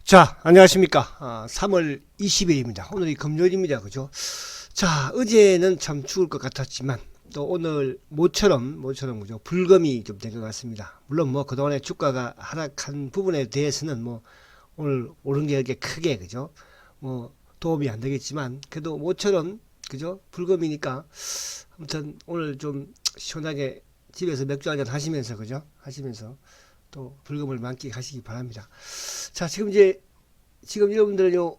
자, 안녕하십니까. 3월 20일입니다. 오늘이 금요일입니다. 그죠? 자, 어제는 참 추울 것 같았지만, 또 오늘 모처럼, 그죠? 불금이 좀 된 것 같습니다. 물론 뭐, 그동안에 주가가 하락한 부분에 대해서는 뭐, 오늘 오른 게 이렇게 크게, 그죠? 뭐, 도움이 안 되겠지만, 그래도 모처럼, 그죠? 불금이니까, 아무튼 오늘 좀 시원하게 집에서 맥주 한잔 하시면서, 그죠? 하시면서 또 불금을 만끽하시기 바랍니다. 자, 지금 여러분들은 요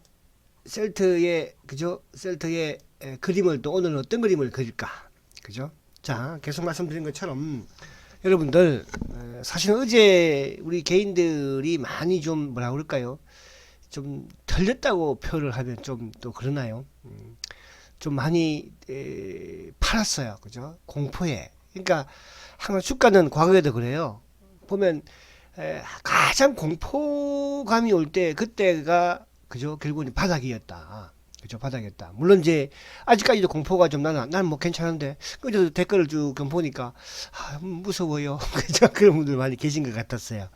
셀트의 그죠? 셀트의 그림을 또 오늘은 어떤 그림을 그릴까? 그죠? 자, 계속 말씀드린 것처럼 여러분들 사실 어제 우리 개인들이 많이 좀 뭐라 그럴까요? 좀 털렸다고 표현을 하면 좀 또 그러나요? 좀 많이 팔았어요. 그죠? 공포에. 그러니까 항상 주가는 과거에도 그래요. 보면 가장 공포감이 올 때 그때가 그죠 결국은 바닥이었다. 그죠 바닥이었다. 물론 이제 아직까지도 공포가 좀 나는 뭐 괜찮은데 그래도 댓글을 쭉 보니까 무서워요. 그죠 그런 분들 많이 계신 것 같았어요.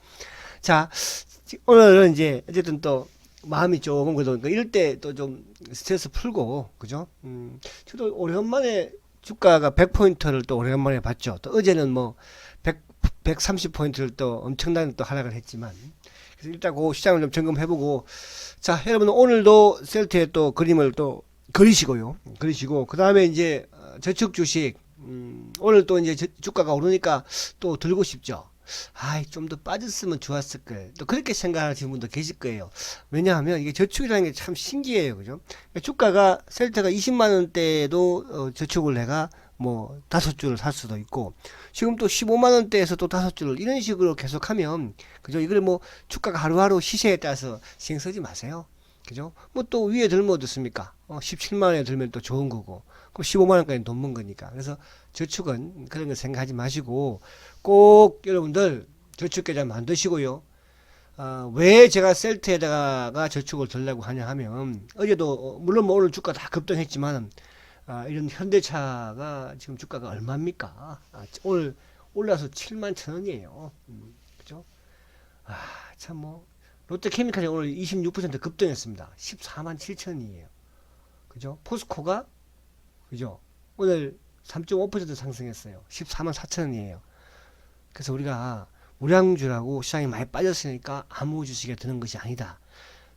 자 오늘은 이제 어쨌든 또 마음이 조금 그래도 이럴 때 또 좀 스트레스 풀고 그죠 저도 오랜만에 주가가 100포인트를 또 오랜만에 봤죠. 또 어제는 뭐 100, 130포인트를 또 엄청난 또 하락을 했지만 그래서 일단 그 시장을 좀 점검해보고 자 여러분 오늘도 셀트의 또 그림을 또 그리시고요. 그리시고 그 다음에 이제 저축 주식 오늘 또 이제 주가가 오르니까 또 들고 싶죠. 아이 좀 더 빠졌으면 좋았을 걸. 또 그렇게 생각하시는 분도 계실 거예요. 왜냐하면 이게 저축이라는 게 참 신기해요. 그죠? 그러니까 주가가 셀트가 20만 원대에도 저축을 내가 뭐 다섯 주를 살 수도 있고 지금 또 15만 원대에서 또 다섯 주를 이런 식으로 계속하면 그죠? 이걸 뭐 주가가 하루하루 시세에 따라서 신경 쓰지 마세요. 그죠? 뭐 또 위에 들면 어떻습니까? 17만 원에 들면 또 좋은 거고 그럼 15만 원까지 돈 번 거니까. 그래서 저축은 그런 거 생각하지 마시고 꼭 여러분들 저축 계좌 만드시고요. 왜 제가 셀트에다가 저축을 들려고 하냐 하면 어제도 물론 뭐 오늘 주가 다 급등했지만 이런 현대차가 지금 주가가 얼마입니까? 오늘 올라서 7만 천 원이에요. 그죠? 참 뭐 롯데케미칼이 오늘 26% 급등했습니다. 14만 7천 원이에요. 그죠? 포스코가 그죠? 오늘 3.5% 상승했어요. 14만 4천 원이에요. 그래서 우리가 우량주라고 시장이 많이 빠졌으니까 아무 주식에 드는 것이 아니다.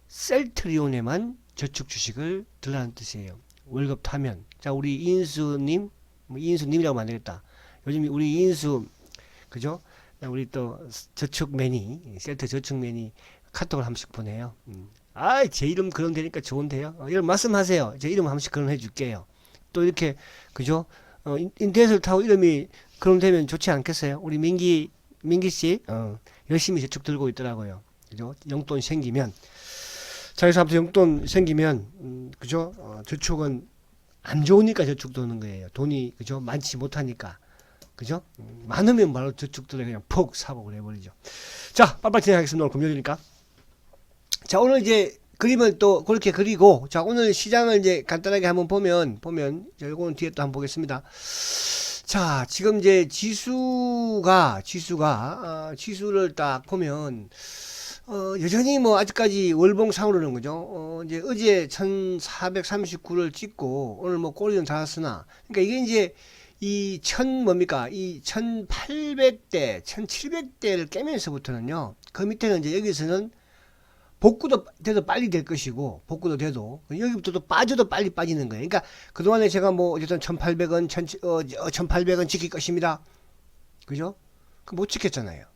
셀트리온에만 저축 주식을 들라는 뜻이에요. 월급 타면. 자, 우리 이인수님, 뭐 이인수님이라고 하면 안 되겠다. 요즘 우리 이인수, 그죠? 우리 또 저축맨이, 셀트 저축맨이 카톡을 한 번씩 보내요. 제 이름 그런 되니까 좋은데요. 이런 말씀하세요. 제 이름 한 번씩 그런 해줄게요. 또 이렇게, 그죠? 인터넷을 타고 이름이 그럼 되면 좋지 않겠어요? 우리 민기 씨, 열심히 저축 들고 있더라고요. 그죠? 용돈 생기면. 자, 그래서 아무튼 용돈 생기면, 그죠? 저축은 안 좋으니까 저축 도는 거예요. 돈이, 그죠? 많지 못하니까. 그죠? 많으면 바로 저축들을 그냥 푹 사고 그래버리죠. 자, 빨리빨리 진행하겠습니다. 오늘 금요일이니까. 자, 오늘 이제 그림을 또 그렇게 그리고, 자, 오늘 시장을 이제 간단하게 한번 보면, 자, 요거는 뒤에 또 한번 보겠습니다. 자, 지금 이제 지수를 딱 보면, 여전히 뭐 아직까지 월봉상으로는 그죠? 이제 어제 1439를 찍고 오늘 뭐 꼬리는 닿았으나 그러니까 이게 이제 뭡니까? 이 1800대, 1700대를 깨면서부터는요. 그 밑에는 이제 여기서는 복구도 돼도 빨리 될 것이고 복구도 돼도 여기부터 또 빠져도 빨리 빠지는 거예요. 그러니까 그동안에 제가 뭐 어쨌든 1800원 1800원 지킬 것입니다. 그죠? 그 못 지켰잖아요.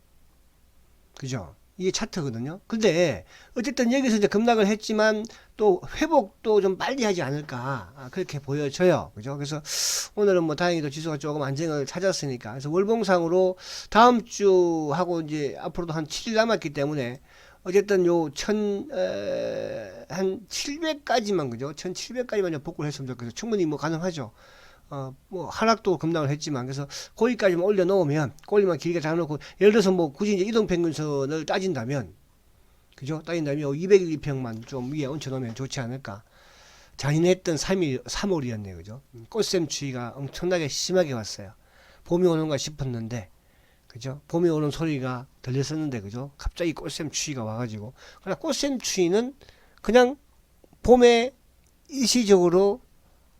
그죠? 이게 차트거든요. 근데 어쨌든 여기서 이제 급락을 했지만 또 회복도 좀 빨리 하지 않을까 그렇게 보여져요. 그죠? 그래서 오늘은 뭐 다행히도 지수가 조금 안정을 찾았으니까 그래서 월봉상으로 다음 주 하고 이제 앞으로도 한 7일 남았기 때문에 어쨌든 한 700까지만 그죠? 1700까지만 복구를 했으면 좋겠어요. 충분히 뭐 가능하죠. 뭐 하락도 급락을 했지만 그래서 거기까지만 올려놓으면 꼬리만 길게 잡아놓고 예를 들어서 뭐 굳이 이제 이동평균선을 따진다면 그죠? 따진다면 200일 이평만 좀 위에 얹혀놓으면 좋지 않을까. 잔인했던 3월이었네요. 그죠? 꽃샘추위가 엄청나게 심하게 왔어요. 봄이 오는가 싶었는데 그죠? 봄이 오는 소리가 들렸었는데, 그죠? 갑자기 꽃샘 추위가 와가지고. 그러나 꽃샘 추위는 그냥 봄에 일시적으로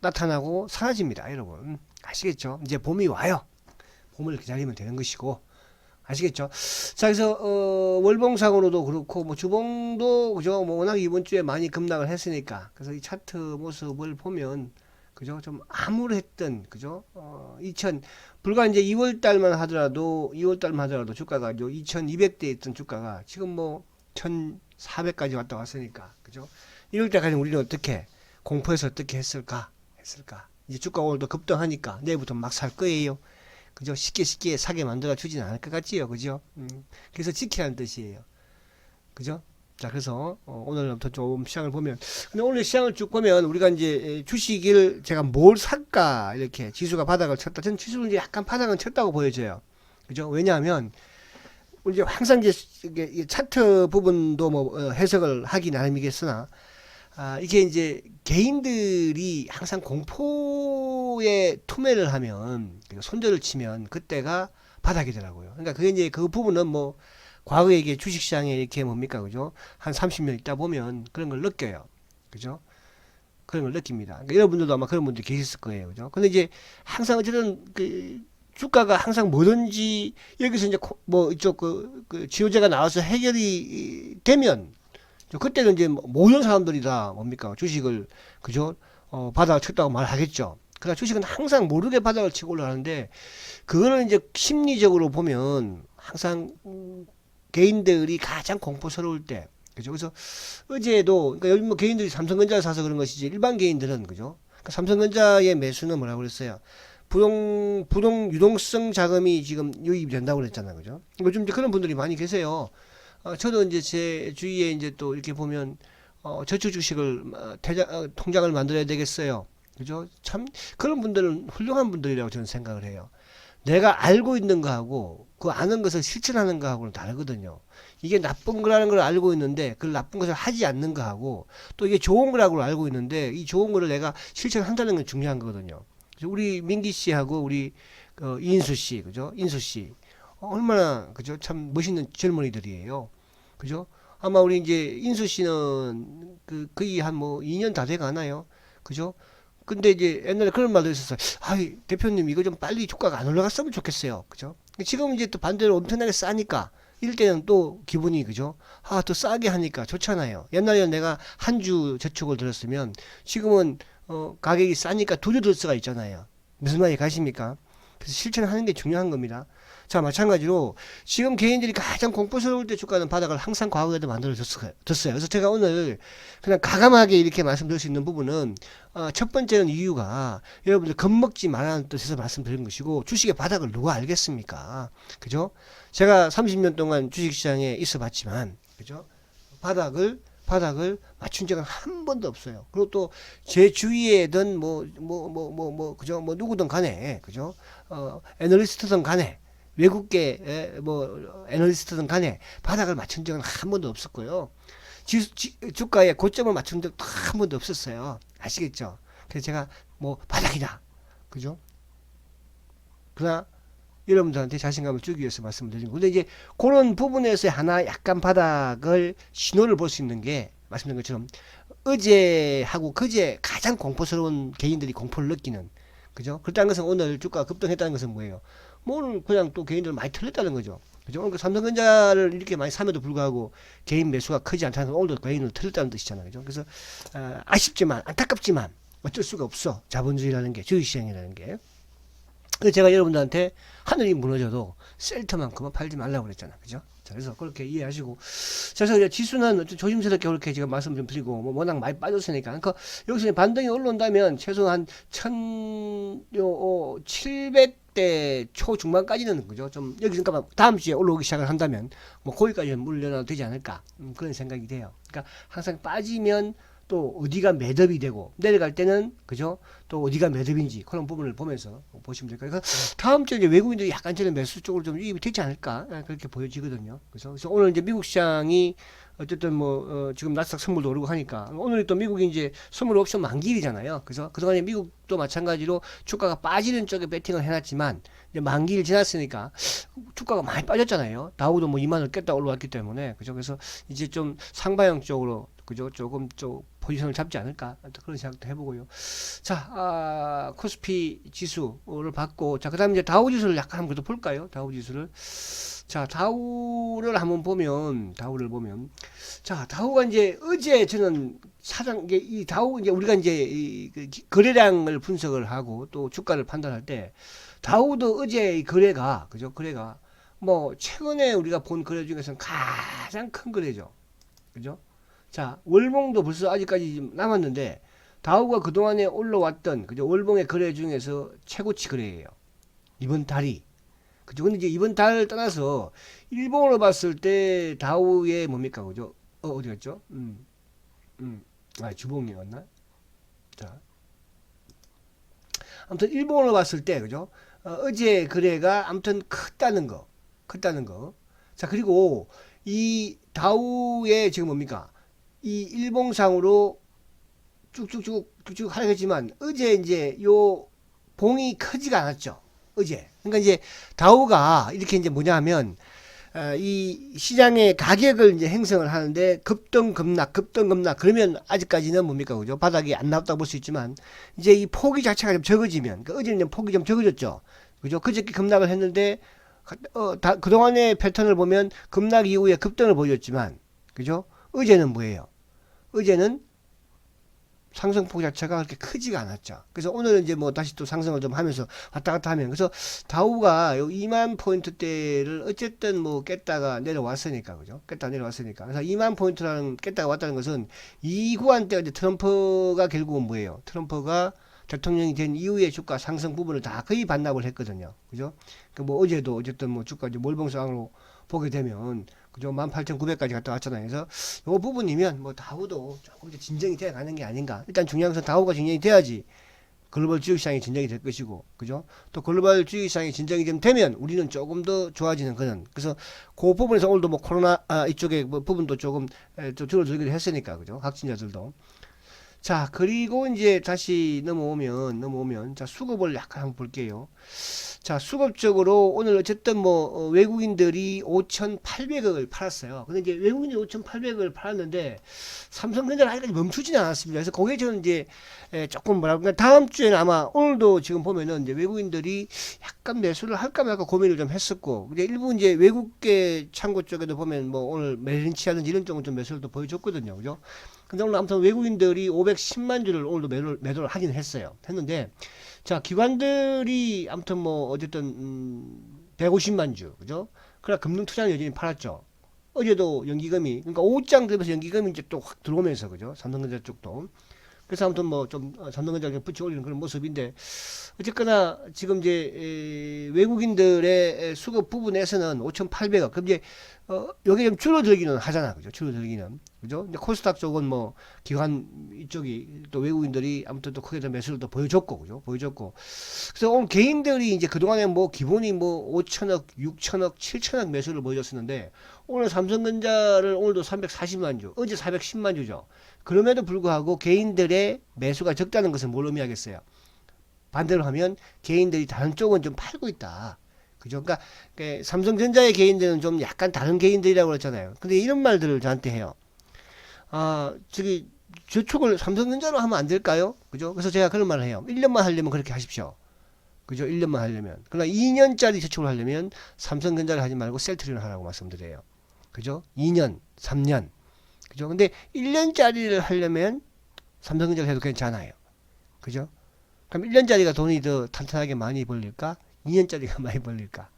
나타나고 사라집니다, 여러분. 아시겠죠? 이제 봄이 와요. 봄을 기다리면 되는 것이고. 아시겠죠? 자, 그래서 월봉상으로도 그렇고 뭐 주봉도 그죠? 뭐 워낙 이번 주에 많이 급락을 했으니까 그래서 이 차트 모습을 보면 그죠? 좀 암울했던 그죠? 2000 불과 이제 2월 달만 하더라도 주가가 2200대 있던 주가가 지금 뭐 1400까지 왔다 왔으니까 그죠? 이럴 때까지 우리는 어떻게 공포에서 어떻게 했을까? 이제 주가 오늘도 급등하니까 내일부터 막 살 거예요. 그죠? 쉽게 사게 만들어 주진 않을 것 같지요. 그죠? 그래서 지키라는 뜻이에요. 그죠? 자, 그래서 오늘부터 좀 시장을 보면, 근데 오늘 시장을 쭉 보면 우리가 이제 주식을 제가 뭘 살까 이렇게 지수가 바닥을 쳤다. 저는 지수는 이제 약간 바닥은 쳤다고 보여져요. 그죠? 왜냐하면 이제 항상 이제 이게 차트 부분도 뭐 해석을 하기 나름이겠으나 이게 이제 개인들이 항상 공포에 투매를 하면 손절을 치면 그때가 바닥이더라고요. 그러니까 그게 이제 그 부분은 뭐 과거에 이게 주식시장에 이렇게 뭡니까 그죠? 한 30년 있다 보면 그런 걸 느껴요. 그죠? 그런 걸 느낍니다. 그러니까 여러분들도 아마 그런 분들 계셨을 거예요. 그죠? 근데 이제 항상 어쨌든 그 주가가 항상 뭐든지 여기서 이제 뭐 이쪽 그 지효제가 나와서 해결이 되면 그때는 이제 모든 사람들이 다 뭡니까 주식을 그죠 바닥을 쳤다고 말하겠죠. 그러나 주식은 항상 모르게 바닥을 치고 올라가는데 그거는 이제 심리적으로 보면 항상 개인들이 가장 공포스러울 때 그죠. 그래서 어제도 그러니까 요즘 뭐 개인들이 삼성전자를 사서 그런 것이지 일반 개인들은 그죠. 그러니까 삼성전자의 매수는 뭐라고 그랬어요. 부동 유동성 자금이 지금 유입이 된다고 그랬잖아요. 그죠. 요즘 이제 그런 분들이 많이 계세요. 저도 이제 제 주위에 이제 또 이렇게 보면 저축 주식을 통장을 만들어야 되겠어요. 그죠? 참 그런 분들은 훌륭한 분들이라고 저는 생각을 해요. 내가 알고 있는 거하고 그 아는 것을 실천하는 거하고는 다르거든요. 이게 나쁜 거라는 걸 알고 있는데 그 나쁜 것을 하지 않는 거하고 또 이게 좋은 거라고 알고 있는데 이 좋은 거를 내가 실천한다는 건 중요한 거거든요. 우리 민기 씨하고 우리 인수 씨, 그죠? 인수 씨 얼마나 그죠? 참 멋있는 젊은이들이에요. 그죠? 아마 우리 이제 인수 씨는 거의 한 뭐 2년 다 돼 가나요? 그죠? 근데 이제 옛날에 그런 말도 있었어요. 아이, 대표님 이거 좀 빨리 주가가 안 올라갔으면 좋겠어요. 그죠? 지금 이제 또 반대로 엄청나게 싸니까 이럴 때는 또 기분이 그죠? 또 싸게 하니까 좋잖아요. 옛날에는 내가 한 주 저축을 들었으면 지금은 가격이 싸니까 두 주 들 수가 있잖아요. 무슨 말이 가십니까? 그래서 실천하는 게 중요한 겁니다. 자, 마찬가지로 지금 개인들이 가장 공포스러울 때 주가는 바닥을 항상 과거에도 만들어졌어요. 그래서 제가 오늘 그냥 가감하게 이렇게 말씀드릴 수 있는 부분은 첫 번째는 이유가 여러분들 겁먹지 말라는 뜻에서 말씀드린 것이고 주식의 바닥을 누가 알겠습니까? 그죠? 제가 30년 동안 주식시장에 있어 봤지만 그죠? 바닥을 맞춘 적은 한 번도 없어요. 그리고 또 제 주위에든 그죠? 뭐 누구든 간에 그죠? 애널리스트든 간에 외국계 뭐 애널리스트든 간에 바닥을 맞춘 적은 한 번도 없었고요. 주가의 고점을 맞춘 적도 한 번도 없었어요. 아시겠죠? 그래서 제가 뭐 바닥이다. 그죠? 그러나 여러분들한테 자신감을 주기 위해서 말씀을 드린 거고. 근데 이제 그런 부분에서 하나 약간 바닥을 신호를 볼 수 있는 게 말씀드린 것처럼 어제하고 그제 가장 공포스러운 개인들이 공포를 느끼는 그죠? 그렇다는 것은 오늘 주가가 급등했다는 것은 뭐예요? 뭐 오늘 그냥 또 개인들 많이 털렸다는 거죠. 그죠? 오늘 삼성전자를 이렇게 많이 사면도 불구하고 개인 매수가 크지 않다는 건 오늘도 개인을 털렸다는 뜻이잖아요. 그죠? 그래서 아쉽지만 안타깝지만 어쩔 수가 없어. 자본주의라는 게 주식시장이라는 게. 그래서 제가 여러분들한테 하늘이 무너져도 셀터만큼은 팔지 말라고 그랬잖아. 그죠? 자, 그래서 그렇게 이해하시고. 자, 그래서 이제 지수는 조심스럽게 그렇게 제가 말씀 좀 드리고, 뭐 워낙 많이 빠졌으니까. 그러니까 여기서 반등이 올라온다면 최소한 700대 초중반까지는, 그죠? 좀, 여기서 그러니까 다음 주에 올라오기 시작을 한다면, 뭐 거기까지는 물려놔도 되지 않을까. 그런 생각이 돼요. 그러니까 항상 빠지면 또 어디가 매듭이 되고, 내려갈 때는, 그죠? 또 어디가 매듭인지 그런 부분을 보면서 보시면 될까요? 그래서 다음 주에 이제 외국인들이 약간 저는 매수 쪽으로 좀 유입이 되지 않을까 그렇게 보여지거든요. 그래서 오늘 이제 미국 시장이 어쨌든 뭐 지금 나스닥 선물도 오르고 하니까 오늘 또 미국이 이제 선물 옵션 만기일이잖아요. 그래서 그동안에 미국도 마찬가지로 주가가 빠지는 쪽에 배팅을 해놨지만 이제 만기일 지났으니까 주가가 많이 빠졌잖아요. 다우도 뭐 2만을 깼다 올라왔기 때문에 그죠. 그래서 이제 좀 상방향 쪽으로 그죠 조금 좀 포지션을 잡지 않을까 그런 생각도 해보고요. 자, 코스피 지수를 봤고 자 그다음에 이제 다우 지수를 약간 한번 더 볼까요? 다우 지수를 자 다우를 한번 보면 자 다우가 이제 어제 저는 이 다우 이제 우리가 이제 그 거래량을 분석을 하고 또 주가를 판단할 때 다우도 어제 거래가 그죠 거래가 뭐 최근에 우리가 본 거래 중에서는 가장 큰 거래죠. 그죠? 자, 월봉도 벌써 아직까지 남았는데 다우가 그동안에 올라왔던 그죠? 월봉의 거래 중에서 최고치 거래예요. 이번 달이. 그죠? 근데 이제 이번 달을 떠나서 일봉으로 봤을 때 다우의 뭡니까? 그죠? 어디 갔죠? 주봉이었나? 자. 아무튼 일봉으로 봤을 때 그죠? 어제 거래가 아무튼 컸다는 거. 자, 그리고 이 다우의 지금 뭡니까? 이 일봉상으로 쭉쭉 하겠지만 어제 이제 요 봉이 크지가 않았죠. 어제. 그러니까 이제 다우가 이렇게 이제 뭐냐 하면 이 시장의 가격을 이제 형성을 하는데 급등 급락 그러면 아직까지는 뭡니까 그죠? 바닥이 안 나왔다고 볼 수 있지만 이제 이 폭이 자체가 좀 적어지면 그 어제는 폭이 좀 적어졌죠. 그죠? 그저께 급락을 했는데 그동안의 패턴을 보면 급락 이후에 급등을 보였지만 그죠? 어제는 뭐예요? 어제는 상승폭 자체가 그렇게 크지가 않았죠. 그래서 오늘은 이제 뭐 다시 또 상승을 좀 하면서 왔다 갔다 하면 그래서 다우가 요 2만 포인트대를 어쨌든 뭐 깼다가 내려왔으니까 그죠? 깼다가 내려왔으니까 그래서 2만 포인트라는 깼다가 왔다는 것은 이 구간대 이제 트럼프가 결국은 뭐예요? 트럼프가 대통령이 된 이후에 주가 상승 부분을 다 거의 반납을 했거든요. 그죠? 그 뭐 어제도 어쨌든 뭐 주가 이제 몰봉상으로 보게 되면 그죠? 18,900까지 갔다 왔잖아요. 그래서 이 부분이면 뭐 다우도 조금 이제 진정이 돼 가는 게 아닌가. 일단 중요한 것은 다우가 진정이 돼야지 글로벌 주식시장이 진정이 될 것이고, 그죠? 또 글로벌 주식시장이 진정이 되면 우리는 조금 더 좋아지는 그런. 그래서 그 부분에서 오늘도 뭐 코로나 이쪽에 뭐 부분도 조금 좀 줄어들기도 했으니까, 그죠? 확진자들도. 자, 그리고 이제 다시 넘어오면, 자, 수급을 약간 한번 볼게요. 자, 수급적으로 오늘 어쨌든 뭐, 외국인들이 5,800억을 팔았어요. 근데 이제 외국인들이 5,800억을 팔았는데, 삼성전자는 아직까지 멈추지는 않았습니다. 그래서 거기에 저는 이제, 조금 뭐랄까, 다음 주에는 아마 오늘도 지금 보면은 이제 외국인들이 약간 매수를 할까 말까 고민을 좀 했었고, 근데 일부 이제 외국계 창고 쪽에도 보면 뭐 오늘 메린치하든지 이런 쪽은 좀 매수를 또 보여줬거든요. 그죠? 근데 오늘 아무튼 외국인들이 510만 주를 오늘도 매도를 하긴 했는데 자 기관들이 아무튼 뭐 어쨌든 150만 주 그죠? 그러나 금융투자는 여전히 팔았죠. 어제도 연기금이 그러니까 5장 되면서 연기금이 이제 또 확 들어오면서 그죠? 삼성전자 쪽도 그래서 아무튼 뭐 좀 삼성전자 붙여 올리는 그런 모습인데 어쨌거나 지금 이제 외국인들의 수급 부분에서는 5,800억. 그럼 이제 여기 좀 줄어들기는 하잖아, 그죠? 줄어들기는 그죠? 근데 코스닥 쪽은 뭐 기관 이쪽이 또 외국인들이 아무튼 또 크게 더 매수를 또 보여줬고, 그죠? 보여줬고. 그래서 오늘 개인들이 이제 그 동안에 뭐 기본이 뭐 5천억, 6천억, 7천억 매수를 보여줬었는데 오늘 삼성전자를 오늘도 340만 주, 어제 410만 주죠. 그럼에도 불구하고 개인들의 매수가 적다는 것은 뭘 의미하겠어요? 반대로 하면 개인들이 다른 쪽은 좀 팔고 있다. 그죠? 그러니까 삼성전자의 개인들은 좀 약간 다른 개인들이라고 그랬잖아요. 근데 이런 말들을 저한테 해요. 저축을 삼성전자로 하면 안 될까요? 그죠? 그래서 제가 그런 말을 해요. 1년만 하려면 그렇게 하십시오. 그죠? 1년만 하려면. 그러나 2년짜리 저축을 하려면 삼성전자를 하지 말고 셀트리온을 하라고 말씀드려요. 그죠? 2년, 3년. 그죠? 근데 1년짜리를 하려면 삼성전자를 해도 괜찮아요. 그죠? 그럼 1년짜리가 돈이 더 탄탄하게 많이 벌릴까? 2년짜리가 많이 벌릴까?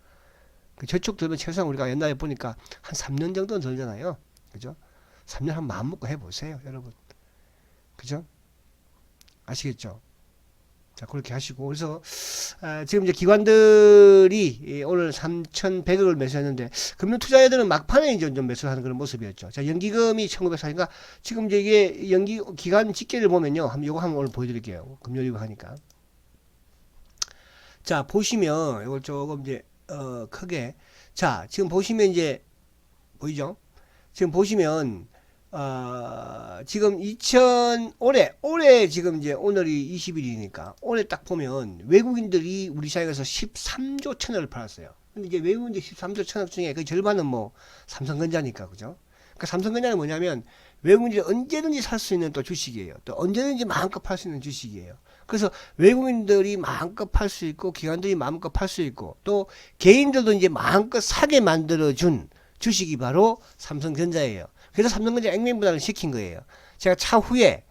그 저축 들면 최소한 우리가 옛날에 보니까 한 3년 정도는 들잖아요. 그죠? 3년 한 마음 먹고 해보세요, 여러분. 그죠? 아시겠죠? 자, 그렇게 하시고. 그래서, 지금 이제 기관들이 오늘 3,100억을 매수했는데, 금융투자자들은 막판에 이제 좀 매수하는 그런 모습이었죠. 자, 연기금이 1,904니까, 지금 이제 이게 기관 집계를 보면요. 요거 한번 오늘 보여드릴게요. 금요일이고 하니까. 자, 보시면, 이걸 조금 이제, 크게. 자, 지금 보시면 이제, 보이죠? 지금 보시면, 지금 올해 지금 이제 오늘이 20일이니까, 올해 딱 보면 외국인들이 우리 시장에서 13조 천억을 팔았어요. 근데 이제 외국인들 13조 천억 중에 그 절반은 뭐 삼성전자니까, 그죠? 그러니까 삼성전자는 뭐냐면 외국인들이 언제든지 살 수 있는 또 주식이에요. 또 언제든지 마음껏 팔 수 있는 주식이에요. 그래서 외국인들이 마음껏 팔 수 있고, 기관들이 마음껏 팔 수 있고, 또 개인들도 이제 마음껏 사게 만들어준 주식이 바로 삼성전자예요. 그래서 삼성전자 액면분할을 시킨 거예요. 제가 차후에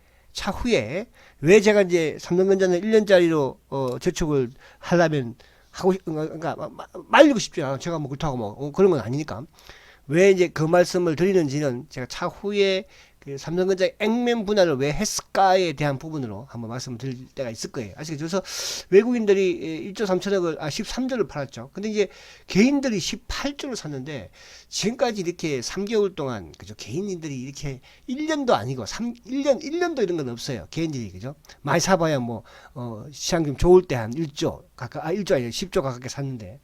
왜 제가 이제 삼성전자는 1년짜리로 저축을 하려면 그러니까 말리고 싶지 않아. 제가 뭐 그렇다고 뭐 그런 건 아니니까. 왜 이제 그 말씀을 드리는지는 제가 차후에 그 삼성전자 액면 분할을 왜 했을까에 대한 부분으로 한번 말씀을 드릴 때가 있을 거예요. 아시겠죠? 그래서 외국인들이 1조 3천억을, 13조를 팔았죠. 근데 이제 개인들이 18조를 샀는데 지금까지 이렇게 3개월 동안, 그죠? 개인들이 이렇게 1년도 아니고 1년도 이런 건 없어요. 개인들이, 그죠? 많이 사봐야 뭐, 시장 좀 좋을 때 한 1조 가까, 1조 아니라 10조 가깝게 샀는데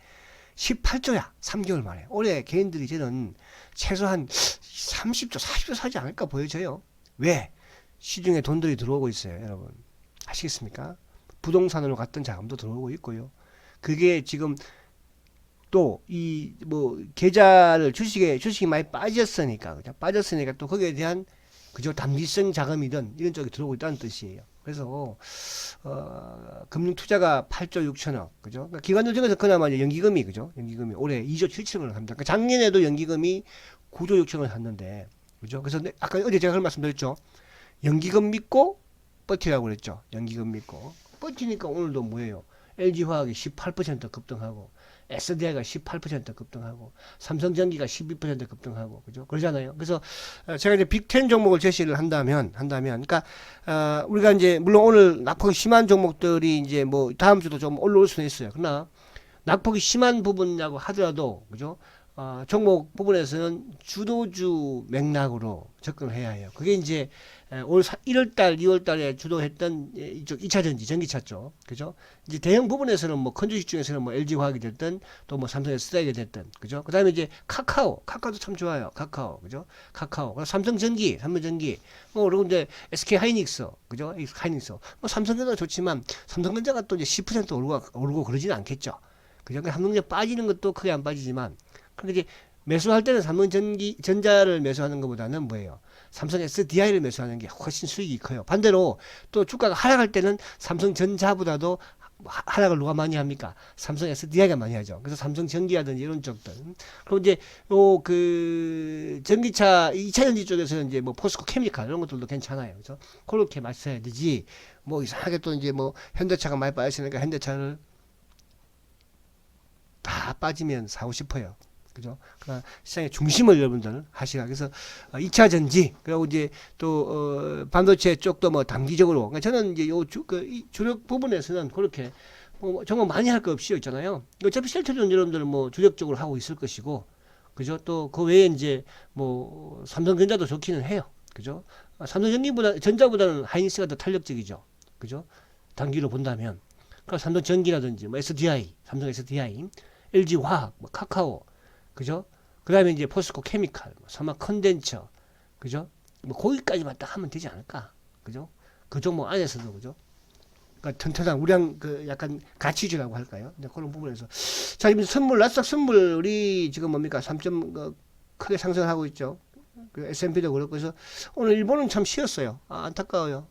18조야. 3개월 만에. 올해 개인들이 저는 최소한 30조, 40조 사지 않을까 보여져요. 왜? 시중에 돈들이 들어오고 있어요, 여러분. 아시겠습니까? 부동산으로 갔던 자금도 들어오고 있고요. 그게 지금 또 이 뭐 계좌를 주식이 많이 빠졌으니까, 그죠? 빠졌으니까 또 거기에 대한, 그죠? 단기성 자금이든 이런 쪽이 들어오고 있다는 뜻이에요. 그래서 금융 투자가 8조 6천억, 그죠? 그러니까 기관들 중에서 그나마 이제 연기금이, 그죠? 연기금이 올해 2조 7천억을 합니다. 그러니까 작년에도 연기금이 9조 6천억을 샀는데, 그죠? 그래서 아까 어제 제가 그런 말씀드렸죠. 연기금 믿고 버티라고 그랬죠. 연기금 믿고 버티니까 오늘도 뭐예요? LG화학이 18% 급등하고, SDI가 18% 급등하고, 삼성전기가 12% 급등하고, 그죠? 그러잖아요. 그래서 제가 이제 빅10 종목을 제시를 한다면, 그러니까 우리가 이제 물론 오늘 낙폭이 심한 종목들이 이제 뭐 다음 주도 좀 올라올 수는 있어요. 그러나 낙폭이 심한 부분이라고 하더라도, 그죠? 종목 부분에서는 주도주 맥락으로 접근을 해야 해요. 그게 이제 올 1월달, 2월달에 주도했던 이쪽 2차전지, 전기차 쪽, 그죠? 이제 대형 부분에서는 뭐 큰 주식 중에서는 뭐 LG화학이 됐든 또 뭐 삼성 SDI가 됐든, 그죠? 그 다음에 이제 카카오도 참 좋아요. 카카오, 그죠? 삼성전기, 뭐 그리고 이제 SK하이닉스, 그죠? 하이닉스, 뭐 삼성전자도 좋지만 삼성전자가 또 이제 10% 오르고 그러지는 않겠죠. 그죠? 삼성전자 빠지는 것도 크게 안 빠지지만, 근데 이제 매수할 때는 삼성전자를 매수하는 것보다는 뭐예요? 삼성 SDI를 매수하는 게 훨씬 수익이 커요. 반대로 또 주가가 하락할 때는 삼성전자보다도 하락을 누가 많이 합니까? 삼성 SDI가 많이 하죠. 그래서 삼성전기라든지 이런 쪽들. 그리고 이제 그 전기차 2차전지 쪽에서는 이제 뭐 포스코 케미칼 이런 것들도 괜찮아요. 그래서 그렇게 마셔야 되지. 뭐 이상하게 또 이제 뭐 현대차가 많이 빠지니까 현대차를 다 빠지면 사고 싶어요. 그죠? 그러니까 시장의 중심을 여러분들 하시라. 그래서 2차 전지, 그리고 이제 또 반도체 쪽도 뭐 단기적으로. 그러니까 저는 이제 주력 부분에서는 그렇게 뭐 정말 많이 할 거 없이 있잖아요. 어차피 셀트리온 여러분들은 뭐 주력적으로 하고 있을 것이고, 그죠? 또 그 외에 이제 뭐 삼성전자도 좋기는 해요. 그죠? 전자보다는 하이닉스가 더 탄력적이죠. 그죠? 단기로 본다면. 그러니까 삼성전기라든지 뭐 삼성 SDI, LG화학, 뭐 카카오, 그죠? 그 다음에 이제 포스코 케미칼, 삼화 컨덴처, 그죠? 뭐 거기까지만 딱 하면 되지 않을까, 그죠? 그 종목 안에서도, 그죠? 그러니까 튼튼한 우량 그 약간 가치주라고 할까요? 이제 그런 부분에서 자, 지금 나스닥 선물이 지금 뭡니까? 3점 크게 상승을 하고 있죠. 그 S&P도 그렇고. 그래서 오늘 일본은 참 쉬었어요. 안타까워요.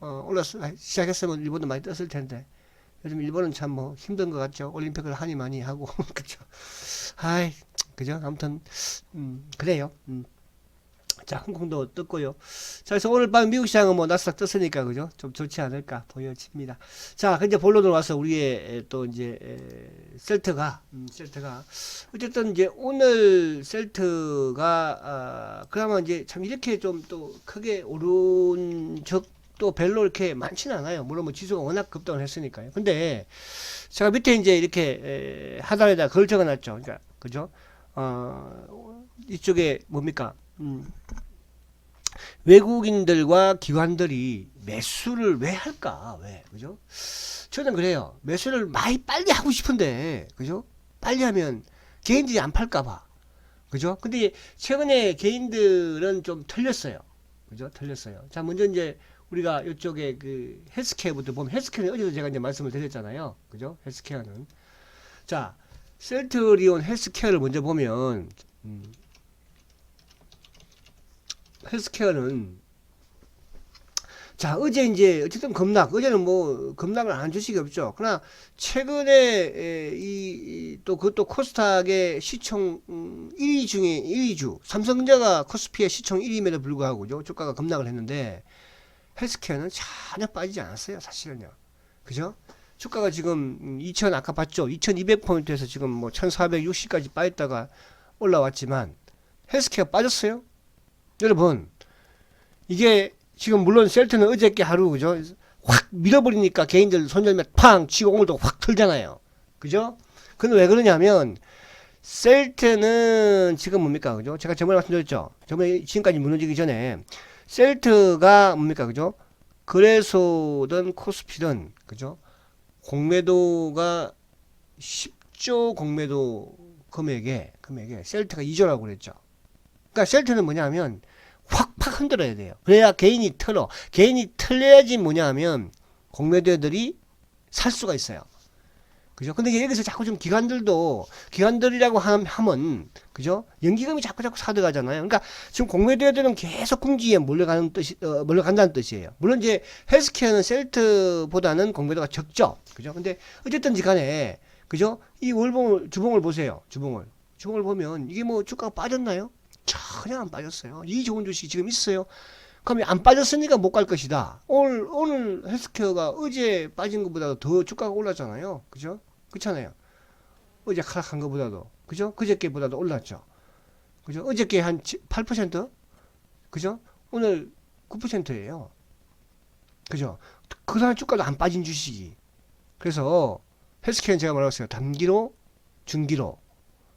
시작했으면 일본도 많이 떴을 텐데. 요즘 일본은 참 뭐 힘든 것 같죠. 올림픽을 하니 많이 하고 그죠. 아이, 그죠. 아무튼 그래요. 자, 홍콩도 떴고요. 자, 그래서 오늘 밤 미국 시장은 뭐 나스닥 떴으니까, 그죠? 좀 좋지 않을까 보여집니다. 자, 이제 본론으로 와서 우리의 또 이제 셀트가 어쨌든 이제 오늘 셀트가 그나마 이제 참 이렇게 좀 또 크게 오른 적 또 별로 이렇게 많지는 않아요. 물론 뭐 지수가 워낙 급등을 했으니까요. 근데 제가 밑에 이제 이렇게 하단에다 그걸 적어놨죠. 그러니까 그죠? 이쪽에 뭡니까? 외국인들과 기관들이 매수를 왜 할까? 왜? 그죠? 저는 그래요. 매수를 많이 빨리 하고 싶은데, 그죠? 빨리 하면 개인들이 안 팔까봐. 그죠? 근데 최근에 개인들은 좀 털렸어요. 그죠? 털렸어요. 자, 먼저 이제 우리가 이쪽에 그 헬스케어부터 보면 헬스케어는 어제도 제가 이제 말씀을 드렸잖아요. 그죠? 헬스케어는. 자, 셀트리온 헬스케어를 먼저 보면, 헬스케어는 자, 어제 이제 어쨌든 급락, 어제는 뭐 급락을 안 한 주식이 없죠. 그러나 최근에 또 그것도 코스닥의 시총 1위 중에 1위주 삼성전자가 코스피의 시총 1위임에도 불구하고죠. 주가가 급락을 했는데 헬스케어는 전혀 빠지지 않았어요. 사실은요. 그죠? 주가가 지금 2000 아까 봤죠? 2200포인트에서 지금 뭐 1460까지 빠졌다가 올라왔지만 헬스케어 빠졌어요. 여러분, 이게 지금 물론 셀트는 어저께 하루 그죠? 확 밀어버리니까 개인들 손절매 팡 치고 오늘도 확 털잖아요. 그죠? 근데 왜 그러냐면 셀트는 지금 뭡니까? 그죠? 제가 저번에 말씀드렸죠. 저번에 지금까지 무너지기 전에 셀트가 뭡니까? 그죠? 거래소든 코스피든 그죠? 공매도가 10조 공매도 금액에 셀트가 2조라고 그랬죠. 그러니까 셀트는 뭐냐면 확 흔들어야 돼요. 그래야 개인이 털어. 개인이 털려야지 뭐냐면 공매도들이 살 수가 있어요. 그죠? 근데 여기서 자꾸 좀 기관들이라고 하면 그죠? 연기금이 자꾸 사들어가잖아요. 그러니까 지금 공매도들은 계속 궁지에 몰려간다는 뜻이에요. 물론 이제 헬스케어는 셀트보다는 공매도가 적죠. 그죠? 근데 어쨌든지 간에 그죠? 이 주봉을 보세요. 주봉을 보면 이게 뭐 주가가 빠졌나요? 전혀 안 빠졌어요. 이 좋은 주식이 지금 있어요. 그러면 안 빠졌으니까 못 갈 것이다. 오늘 헬스케어가 어제 빠진 것보다도 더 주가가 올랐잖아요. 그죠? 그렇잖아요. 어제 하락한 것보다도. 그죠? 그저께보다도 올랐죠. 그죠? 어저께 한 8%? 그죠? 오늘 9%예요. 그죠? 그 사람 주가도 안 빠진 주식이. 그래서 헬스케어는 제가 말했어요. 단기로, 중기로.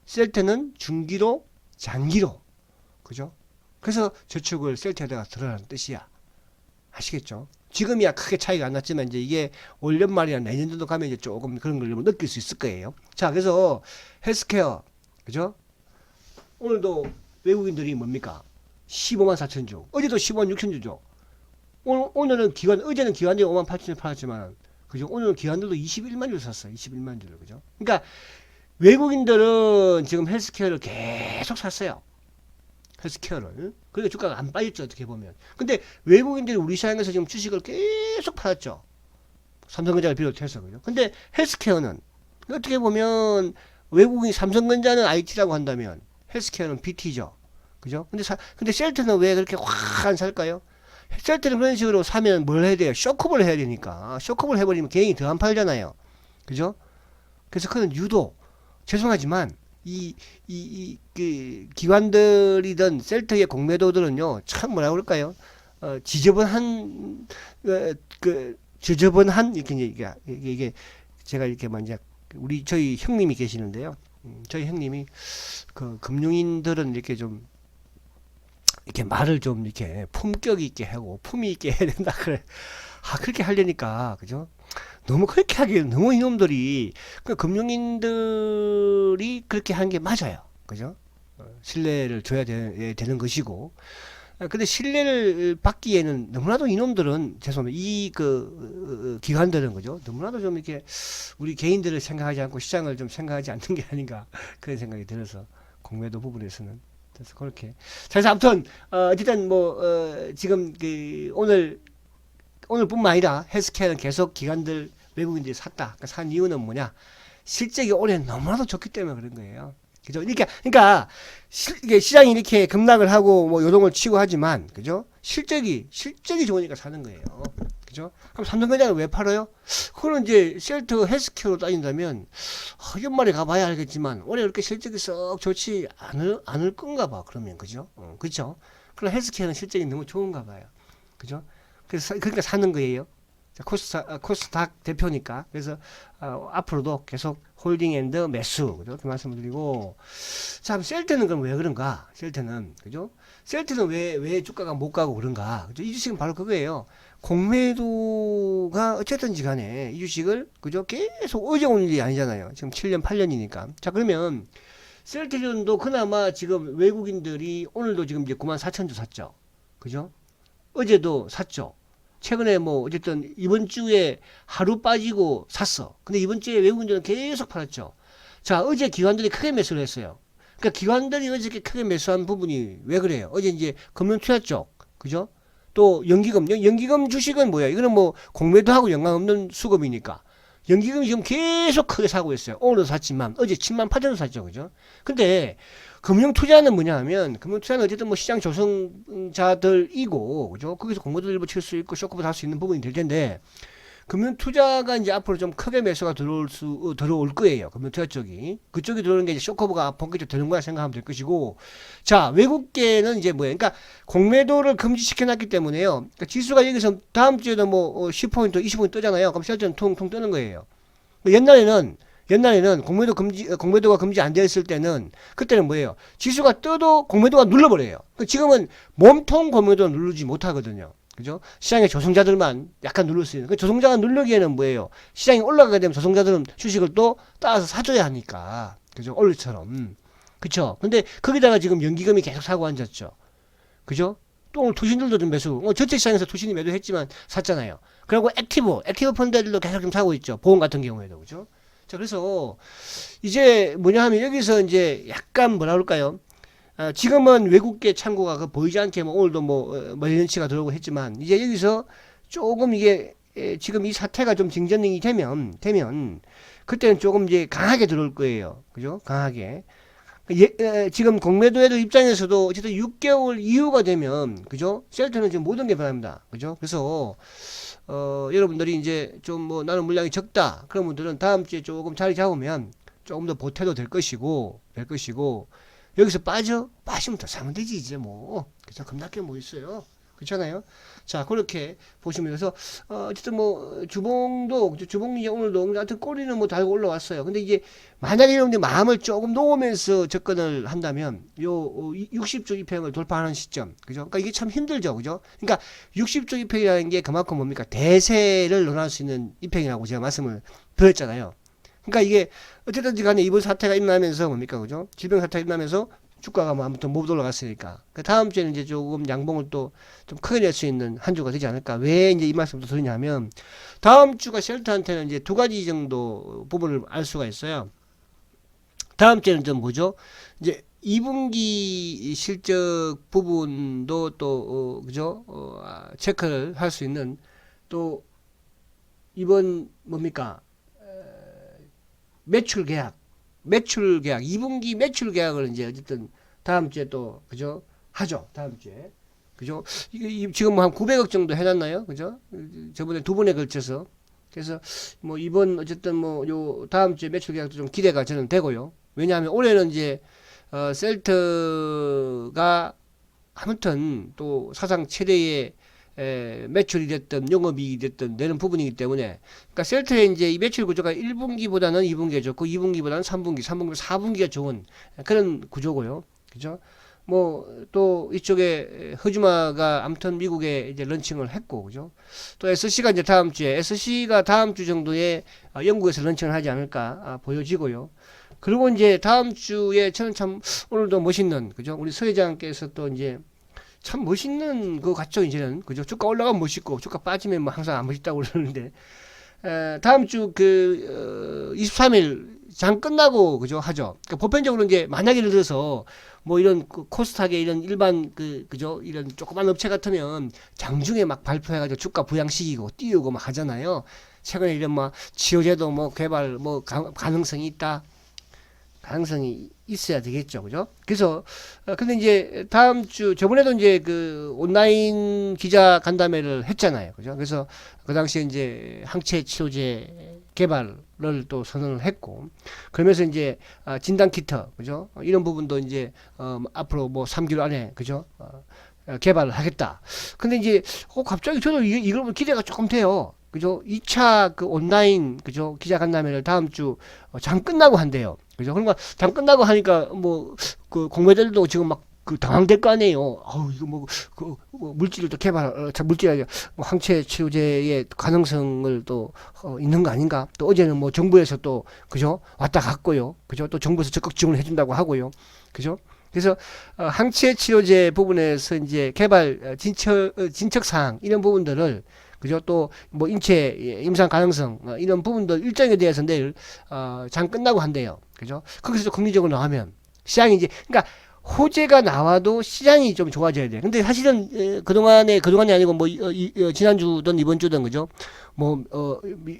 셀트는 중기로, 장기로. 그죠? 그래서 저축을 셀트에다가 들어라는 뜻이야. 아시겠죠? 지금이야 크게 차이가 안 났지만 이제 이게 올 연말이나 내년 정도 가면 이제 조금 그런 걸 느낄 수 있을 거예요. 자, 그래서 헬스케어, 그죠? 오늘도 외국인들이 뭡니까? 15만 4천 주. 어제도 15만 6천 주죠. 어제는 기관들이 5만 8천 주 팔았지만, 그죠? 오늘은 기관들도 21만 주를 샀어요. 21만 주를, 그죠? 그러니까 외국인들은 지금 헬스케어를 계속 샀어요. 헬스케어를. 그러니까 주가가 안 빠졌죠, 어떻게 보면. 근데 외국인들이 우리 시장에서 지금 주식을 계속 팔았죠. 삼성전자를 비롯해서, 그죠? 근데 헬스케어는 어떻게 보면 외국인 삼성전자는 IT라고 한다면 헬스케어는 BT죠. 그죠? 근데 셀트는 왜 그렇게 확 안 살까요? 셀트는 그런 식으로 사면 뭘 해야 돼요? 쇼크업을 해야 되니까. 쇼크업을 해버리면 개인이 더 안 팔잖아요. 그죠? 그래서 그는 유독, 죄송하지만, 그 기관들이든 셀트의 공매도들은요, 참 뭐라 그럴까요? 지저분한, 이게 제가 이렇게 먼저, 저희 형님이 계시는데요. 저희 형님이, 금융인들은 이렇게 좀, 이렇게 말을 좀 이렇게 품격 있게 하고, 품위 있게 해야 된다, 그래. 그렇게 하려니까, 그죠? 너무 그렇게 하기에는 너무 이놈들이 금융인들이 그렇게 하는 게 맞아요. 그죠? 신뢰를 줘야 되는 것이고. 근데 신뢰를 받기에는 너무나도 이놈들은 죄송합니다. 기관들은 그죠? 너무나도 좀 이렇게 우리 개인들을 생각하지 않고 시장을 좀 생각하지 않는 게 아닌가 그런 생각이 들어서 공매도 부분에서는 그래서 그렇게. 자, 그래서 아무튼 어쨌든 지금 오늘뿐만 아니라 헬스케어는 계속 기관들 외국인들이 샀다. 그러니까 산 이유는 뭐냐? 실적이 올해 너무나도 좋기 때문에 그런 거예요. 그죠? 그러니까 이게 시장이 이렇게 급락을 하고 뭐 요동을 치고 하지만 그죠? 실적이 좋으니까 사는 거예요. 그죠? 그럼 삼성전자를 왜 팔아요? 그거는 이제 셀트 헬스케어로 따진다면 연말에 가봐야 알겠지만 올해 그렇게 실적이 썩 좋지 않을 건가 봐. 그러면 그죠? 그죠? 그럼 헬스케어는 실적이 너무 좋은가 봐요. 그죠? 그래서 그러니까 사는 거예요. 자, 코스닥 대표니까. 그래서 앞으로도 계속 홀딩 앤드 매수, 그죠? 그 말씀을 드리고. 자, 셀트는 그럼 왜 그런가? 셀트는, 그죠? 셀트는 왜 주가가 못 가고 그런가? 그죠? 이 주식은 바로 그거예요. 공매도가 어쨌든지 간에 이 주식을, 그죠? 계속 어제 오는 일이 아니잖아요. 지금 7년, 8년이니까. 자, 그러면 셀트전도 그나마 지금 외국인들이 오늘도 지금 이제 94,000주 샀죠. 그죠? 어제도 샀죠. 최근에 뭐 어쨌든 이번 주에 하루 빠지고 샀어. 근데 이번 주에 외국인들은 계속 팔았죠. 자, 어제 기관들이 크게 매수를 했어요. 그러니까 기관들이 어저께 크게 매수한 부분이 왜 그래요? 어제 이제 금융투자 쪽, 그죠? 또 연기금 주식은 뭐야? 이거는 뭐 공매도하고 연관없는 수급이니까. 연기금이 지금 계속 크게 사고 있어요. 오늘도 샀지만 어제 7만 8천원 샀죠, 그죠? 근데 금융 투자는 뭐냐 하면 금융 투자는 어쨌든 뭐 시장 조성자들이고, 그죠? 거기서 공모도 일부 칠 수 있고 쇼크도 할 수 있는 부분이 될 텐데, 금융 투자가 이제 앞으로 좀 크게 매수가 들어올 거예요. 금융 투자 쪽이. 그쪽이 들어오는 게 이제 쇼커브가 본격적으로 되는 거야 생각하면 될 것이고. 자, 외국계는 이제 뭐예요? 그러니까 공매도를 금지시켜 놨기 때문에요. 그러니까 지수가 여기서 다음 주에도 뭐 10포인트, 20포인트 뜨잖아요. 그럼 실전 퉁퉁 뜨는 거예요. 옛날에는 공매도가 금지 안 되었을 때는, 그때는 뭐예요? 지수가 떠도 공매도가 눌러버려요. 지금은 몸통 공매도가 누르지 못하거든요. 그죠? 시장의 조성자들만 약간 누를 수 있는. 그 조성자가 누르기에는 뭐예요? 시장이 올라가게 되면 조성자들은 주식을 또 따라서 사줘야 하니까. 그죠? 올리처럼. 그쵸? 근데 거기다가 지금 연기금이 계속 사고 앉았죠. 그죠? 또 오늘 투신들도 좀 매수. 전체 시장에서 투신이 매도했지만 샀잖아요. 그리고 액티브 펀드들도 계속 좀 사고 있죠. 보험 같은 경우에도. 그죠? 자, 그래서 이제 뭐냐 하면 여기서 이제 약간 뭐라 그럴까요? 지금은 외국계 창구가 보이지 않게 뭐 오늘도 뭐 머리런치가 들어오고 했지만, 이제 여기서 조금 이게 지금 이 사태가 좀 진전이 되면 그때는 조금 이제 강하게 들어올 거예요. 그죠? 강하게. 지금 공매도애들 입장에서도 어쨌든 6개월 이후가 되면, 그죠? 셀트는 지금 모든 게 변합니다. 그죠? 그래서 여러분들이 이제 좀 뭐 나는 물량이 적다 그런 분들은 다음 주에 조금 자리 잡으면 조금 더 보태도 될 것이고 여기서 빠지면 더 사면 되지, 이제 뭐. 그래서 겁나게 뭐 있어요. 그렇잖아요. 자, 그렇게 보시면, 그래서, 어쨌든 뭐, 주봉이 오늘도, 하여튼 꼬리는 뭐 달고 올라왔어요. 근데 이제, 만약에 여러분들이 마음을 조금 놓으면서 접근을 한다면, 60조 입행을 돌파하는 시점. 그죠? 그러니까 이게 참 힘들죠. 그죠? 그러니까, 60조 입행이라는 게 그만큼 뭡니까? 대세를 논할 수 있는 입행이라고 제가 말씀을 드렸잖아요. 그러니까 이게 어쨌든지 간에 이번 사태가 일어나면서 뭡니까, 그죠? 질병 사태가 일어나면서 주가가 뭐 아무튼 못 올라갔으니까. 그 다음 주에는 이제 조금 양봉을 또 좀 크게 낼 수 있는 한 주가 되지 않을까. 왜 이제 이 말씀도 드리냐면, 다음 주가 쉘터한테는 이제 두 가지 정도 부분을 알 수가 있어요. 다음 주에는 좀 뭐죠? 이제 2분기 실적 부분도 또, 그죠? 체크를 할 수 있는 또 이번 뭡니까? 매출 계약, 2분기 매출 계약을 이제 어쨌든 다음 주에 또, 그죠? 하죠. 다음 주에. 그죠? 이게 지금 뭐 한 900억 정도 해놨나요? 그죠? 저번에 두 번에 걸쳐서. 그래서 뭐 이번 어쨌든 뭐 요 다음 주에 매출 계약도 좀 기대가 저는 되고요. 왜냐하면 올해는 이제, 셀트가 아무튼 또 사상 최대의 매출이 됐든 영업이익이 됐든 내는 부분이기 때문에, 그러니까 셀트의 이제 이 매출 구조가 1분기보다는 2분기가 좋고 2분기보다는 3분기, 4분기가 좋은 그런 구조고요. 그죠? 뭐 또 이쪽에 허즈마가 아무튼 미국에 이제 런칭을 했고, 그죠? 또 SC가 이제 다음 주에, SC가 다음 주 정도에 영국에서 런칭을 하지 않을까 보여지고요. 그리고 이제 다음 주에 저는 참 오늘도 멋있는, 그죠? 우리 서 회장께서 또 이제 참 멋있는 거 같죠, 이제는. 그죠? 주가 올라가면 멋있고, 주가 빠지면 뭐 항상 안 멋있다고 그러는데, 다음 주 23일 장 끝나고, 그죠? 하죠. 그러니까 보편적으로 이제, 만약에 예를 들어서, 뭐 이런 코스닥의 이런 일반 그죠? 이런 조그만 업체 같으면 장중에 막 발표해가지고 주가 부양시키고 띄우고 막 하잖아요. 최근에 이런 뭐, 치료제도 뭐 개발 뭐 가능성이 있다. 가능성이 있어야 되겠죠. 그죠? 그래서, 근데 이제 다음 주, 저번에도 이제 그 온라인 기자 간담회를 했잖아요. 그죠? 그래서 그 당시에 이제 항체 치료제 개발을 또 선언을 했고, 그러면서 이제 진단 키트, 그죠? 이런 부분도 이제, 앞으로 뭐 3개월 안에, 그죠? 개발을 하겠다. 근데 이제 갑자기 저도 이걸 보면 기대가 조금 돼요. 그죠? 2차 그 온라인 그죠? 기자간담회를 다음 주 장 끝나고 한대요. 그죠? 그러니까 장 끝나고 하니까 뭐 그 공매들도 지금 막 그 당황될 거 아니에요. 아우 이거 뭐 물질을 또 물질 아니라 항체 치료제의 가능성을 또 있는 거 아닌가? 또 어제는 뭐 정부에서 또 그죠? 왔다 갔고요. 그죠? 또 정부에서 적극 지원을 해준다고 하고요. 그죠? 그래서 항체 치료제 부분에서 이제 개발 진척 사항 이런 부분들을 그죠? 또 뭐 인체 임상 가능성 이런 부분들 일정에 대해서 내일 장 끝나고 한대요. 그죠? 거기서 긍정적으로 나오면 시장이 이제 그러니까 호재가 나와도 시장이 좀 좋아져야 돼. 근데 사실은 그동안이 아니고 뭐 지난주든 이번 주든 그죠? 뭐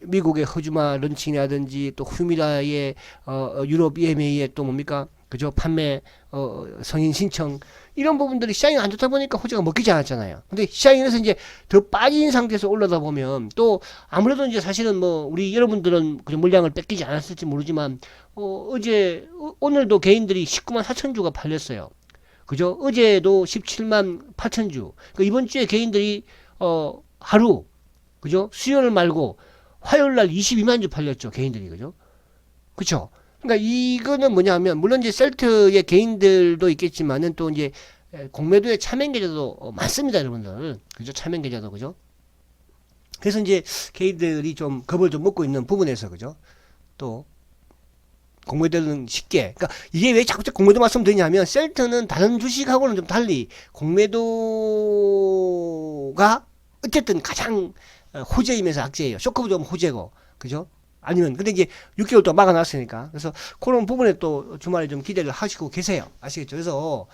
미국의 허즈마 런칭이라든지 또 휴미라의 유럽 EMA의 또 뭡니까? 그죠? 판매 성인 신청 이런 부분들이 시장이 안 좋다 보니까 호재가 먹히지 않았잖아요. 근데 시장에서 이제 더 빠진 상태에서 올라다 보면 또 아무래도 이제 사실은 뭐 우리 여러분들은 그 물량을 뺏기지 않았을지 모르지만 오늘도 개인들이 19만 4천 주가 팔렸어요. 그죠? 어제도 17만 8천 주. 그러니까 이번 주에 개인들이 하루 그죠? 수요일 말고 화요일 날 22만 주 팔렸죠. 개인들이 그죠? 그쵸? 그러니까 이거는 뭐냐면 물론 이제 셀트의 개인들도 있겠지만은 또 이제 공매도의 차명 계좌도 많습니다, 여러분들. 그죠? 차명 계좌도 그죠? 그래서 이제 개인들이 좀 겁을 좀 먹고 있는 부분에서 그죠? 또 공매도는 쉽게 그러니까 이게 왜 자꾸 공매도 말씀드리냐면 셀트는 다른 주식하고는 좀 달리 공매도가 어쨌든 가장 호재이면서 악재예요. 쇼크도 좀 호재고 그죠? 아니면 근데 이제 6개월 동안 막아놨으니까 그래서 그런 부분에 또 주말에 좀 기대를 하시고 계세요. 아시겠죠? 그래서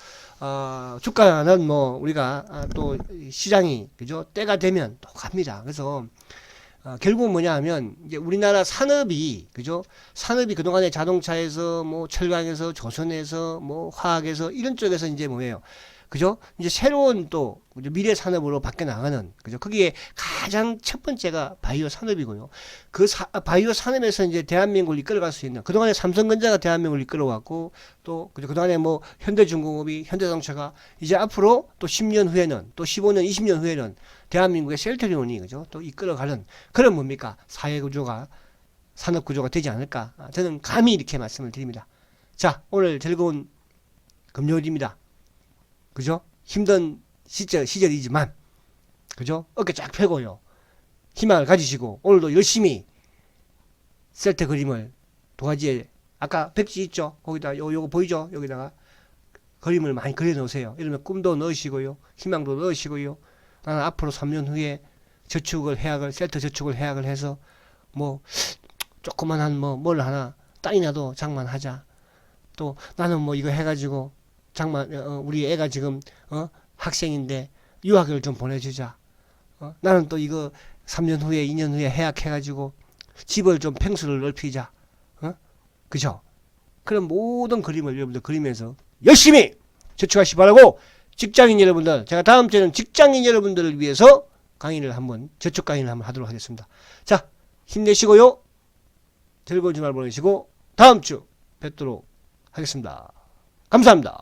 주가는 뭐 우리가 또 시장이 그죠? 때가 되면 또 갑니다. 그래서 결국은 뭐냐 하면 이제 우리나라 산업이 그죠? 산업이 그동안에 자동차에서 뭐 철강에서 조선에서 뭐 화학에서 이런 쪽에서 이제 뭐예요? 그죠? 이제 새로운 또 미래 산업으로 바뀌어 나가는 그죠? 거기에 가장 첫 번째가 바이오 산업이고요. 그 바이오 산업에서 이제 대한민국을 이끌어갈 수 있는 그동안에 삼성전자가 대한민국을 이끌어왔고 또 그죠? 그동안에 뭐 현대중공업이 현대자동차가 이제 앞으로 또 10년 후에는 또 15년 20년 후에는 대한민국의 셀트리온이 그죠? 또 이끌어가는 그런 뭡니까? 사회 구조가 산업 구조가 되지 않을까? 저는 감히 이렇게 말씀을 드립니다. 자, 오늘 즐거운 금요일입니다. 그죠? 힘든 시절이지만, 그죠? 어깨 쫙 펴고요. 희망을 가지시고, 오늘도 열심히 셀트 그림을 도화지에, 아까 백지 있죠? 거기다, 요거 보이죠? 여기다가 그림을 많이 그려 놓으세요. 이러면 꿈도 넣으시고요. 희망도 넣으시고요. 나는 앞으로 3년 후에 셀트 저축을 해약을 해서, 뭐, 조그만한 뭘 하나, 땅이나도 장만하자. 또, 나는 뭐 이거 해가지고, 우리 애가 지금 학생인데 유학을 좀 보내주자. 나는 또 이거 3년 후에 2년 후에 해약해가지고 집을 좀 평수를 넓히자. 그죠? 그런 모든 그림을 여러분들 그리면서 열심히 저축하시기 바라고, 직장인 여러분들, 제가 다음 주에는 직장인 여러분들을 위해서 저축 강의를 한번 하도록 하겠습니다. 자, 힘내시고요. 즐거운 주말 보내시고 다음 주 뵙도록 하겠습니다. 감사합니다.